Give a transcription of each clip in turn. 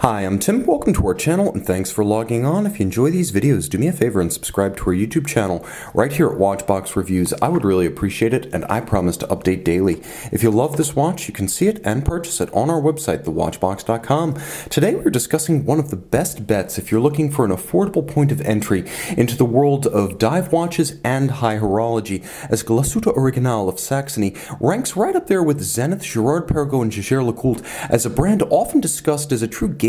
Hi, I'm Tim. Welcome to our channel and thanks for logging on. If you enjoy these videos, do me a favor and subscribe to our YouTube channel right here at Watchbox Reviews. I would really appreciate it and I promise to update daily. If you love this watch, you can see it and purchase it on our website, thewatchbox.com. Today we're discussing one of the best bets if you're looking for an affordable point of entry into the world of dive watches and high horology, as Glashutte Original of Saxony ranks right up there with Zenith, Girard-Perregaux, and Jaeger-LeCoultre as a brand often discussed as a true gateway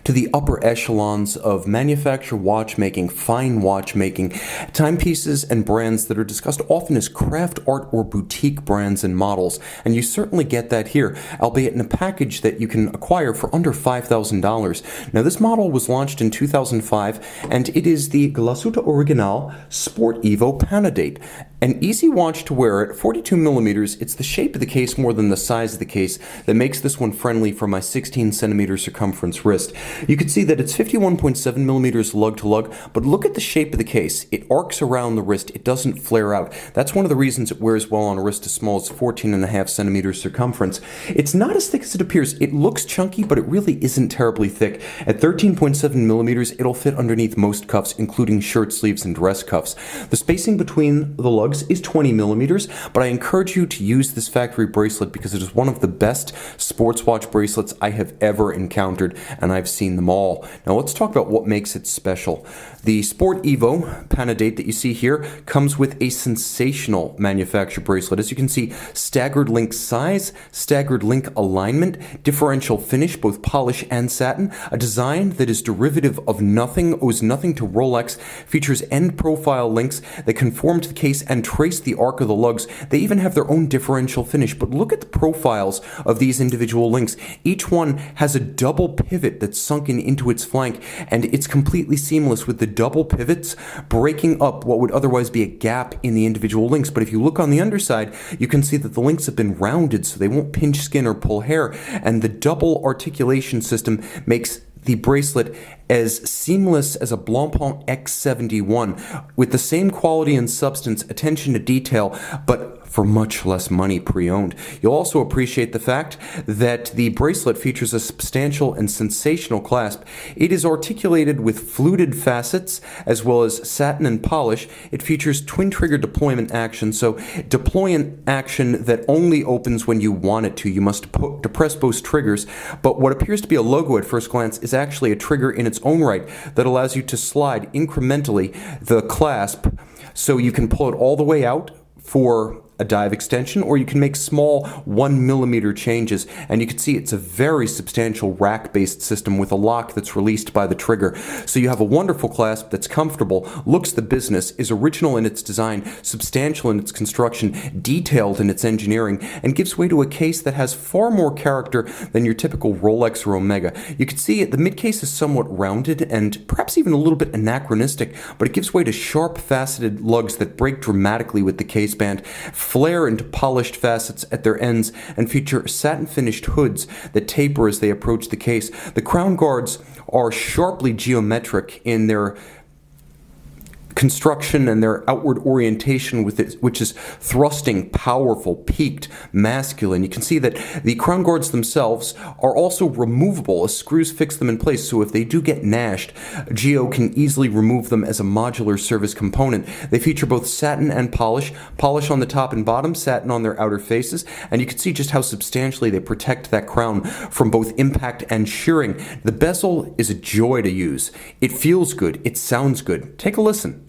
to the upper echelons of manufactured watchmaking, fine watchmaking, timepieces, and brands that are discussed often as craft art or boutique brands and models. And you certainly get that here, albeit in a package that you can acquire for under $5,000. Now, this model was launched in 2005, and it is the Glashutte Original Sport Evo Panadate. An easy watch to wear at 42 millimeters. It's the shape of the case more than the size of the case that makes this one friendly for my 16 centimeter circumference wrist. You can see that it's 51.7 millimeters lug to lug, but look at the shape of the case. It arcs around the wrist. It doesn't flare out. That's one of the reasons it wears well on a wrist as small as 14.5 centimeters circumference. It's not as thick as it appears. It looks chunky, but it really isn't terribly thick. At 13.7 millimeters, it'll fit underneath most cuffs, including shirt sleeves and dress cuffs. The spacing between the lugs is 20 millimeters, but I encourage you to use this factory bracelet because it is one of the best sports watch bracelets I have ever encountered, and I've seen them all. Now let's talk about what makes it special. The Sport Evo Panadate that you see here comes with a sensational manufactured bracelet. As you can see, staggered link size, staggered link alignment, differential finish, both polish and satin, a design that is derivative of nothing, owes nothing to Rolex, features end profile links that conform to the case and trace the arc of the lugs. They even have their own differential finish, but look at the profiles of these individual links. Each one has a double pivot that's sunken into its flank, and it's completely seamless with the double pivots breaking up what would otherwise be a gap in the individual links. But if you look on the underside, you can see that the links have been rounded so they won't pinch skin or pull hair, and the double articulation system makes the bracelet as seamless as a Blancpain X71 with the same quality and substance, attention to detail, but for much less money pre-owned. You'll also appreciate the fact that the bracelet features a substantial and sensational clasp. It is articulated with fluted facets as well as satin and polish. It features twin trigger deployment action, so deployment action that only opens when you want it to. You must depress both triggers, but what appears to be a logo at first glance is actually a trigger in its own right that allows you to slide incrementally the clasp so you can pull it all the way out for a dive extension, or you can make small 1 millimeter changes, and you can see it's a very substantial rack-based system with a lock that's released by the trigger. So you have a wonderful clasp that's comfortable, looks the business, is original in its design, substantial in its construction, detailed in its engineering, and gives way to a case that has far more character than your typical Rolex or Omega. You can see the mid-case is somewhat rounded and perhaps even a little bit anachronistic, but it gives way to sharp faceted lugs that break dramatically with the case band, flare into polished facets at their ends, and feature satin-finished hoods that taper as they approach the case. The crown guards are sharply geometric in their construction and their outward orientation with it, which is thrusting, powerful, peaked, masculine. You can see that the crown guards themselves are also removable as screws fix them in place, so if they do get gnashed, Geo can easily remove them as a modular service component. They feature both satin and polish on the top and bottom, satin on their outer faces, and you can see just how substantially they protect that crown from both impact and shearing. The bezel is a joy to use. It feels good. It sounds good. Take a listen.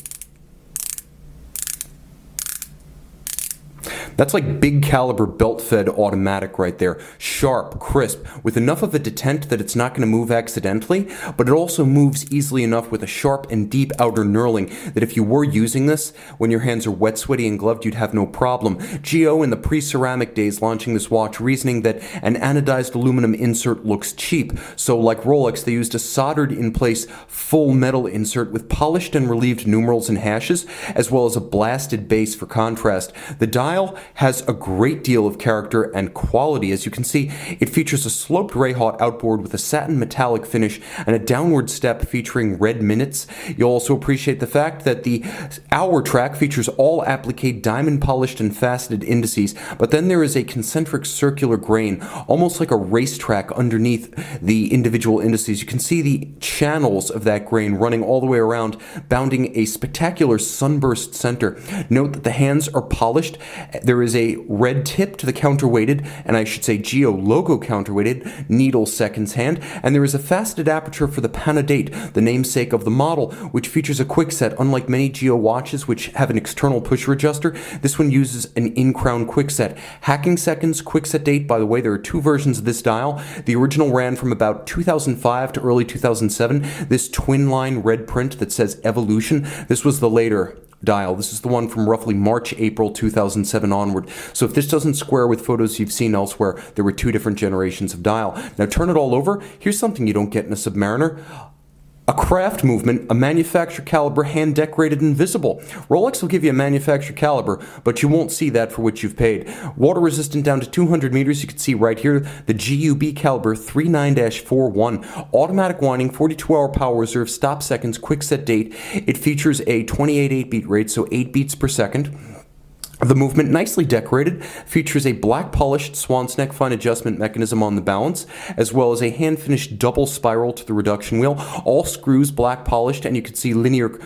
That's like big caliber belt-fed automatic right there. Sharp, crisp, with enough of a detent that it's not going to move accidentally, but it also moves easily enough with a sharp and deep outer knurling that if you were using this when your hands are wet, sweaty, and gloved, you'd have no problem. Geo in the pre-ceramic days launching this watch, reasoning that an anodized aluminum insert looks cheap. So like Rolex, they used a soldered in place full metal insert with polished and relieved numerals and hashes, as well as a blasted base for contrast. The dial has a great deal of character and quality. As you can see, it features a sloped ray-hot outboard with a satin metallic finish and a downward step featuring red minutes. You'll also appreciate the fact that the hour track features all applique diamond polished and faceted indices, but then there is a concentric circular grain, almost like a racetrack underneath the individual indices. You can see the channels of that grain running all the way around, bounding a spectacular sunburst center. Note that the hands are polished. There is a red tip to the counterweighted, and I should say Geo logo counterweighted needle seconds hand, and there is a faceted aperture for the Panorama, the namesake of the model, which features a quickset. Unlike many Geo watches which have an external pusher adjuster, this one uses an in-crown quickset. Hacking seconds, quickset date, by the way, there are two versions of this dial. The original ran from about 2005 to early 2007. This twin line red print that says Evolution, this was the later dial. This is the one from roughly March, April 2007 onward. So if this doesn't square with photos you've seen elsewhere, there were two different generations of dial. Now turn it all over. Here's something you don't get in a Submariner. A craft movement, a manufacturer caliber, hand decorated and visible. Rolex will give you a manufacturer caliber, but you won't see that for what you've paid. Water resistant down to 200 meters. You can see right here the GUB caliber 39-41. Automatic winding, 42-hour power reserve, stop seconds, quick set date. It features a 28 8-beat rate, so 8 beats per second. The movement, nicely decorated, features a black polished swan's neck fine adjustment mechanism on the balance, as well as a hand-finished double spiral to the reduction wheel. All screws black polished, and you can see linear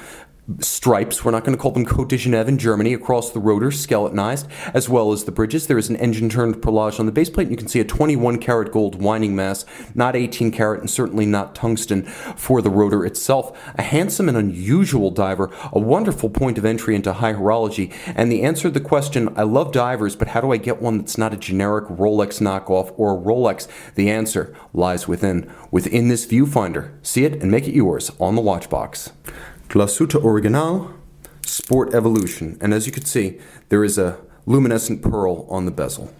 stripes, we're not going to call them Côte de Genève in Germany, across the rotor, skeletonized, as well as the bridges. There is an engine-turned perlage on the base plate, and you can see a 21-karat gold winding mass, not 18-karat and certainly not tungsten for the rotor itself. A handsome and unusual diver, a wonderful point of entry into high horology, and the answer to the question, I love divers, but how do I get one that's not a generic Rolex knockoff or a Rolex? The answer lies within this viewfinder. See it and make it yours on the Watchbox. Glashutte Original, Sport Evolution, and as you can see, there is a luminescent pearl on the bezel.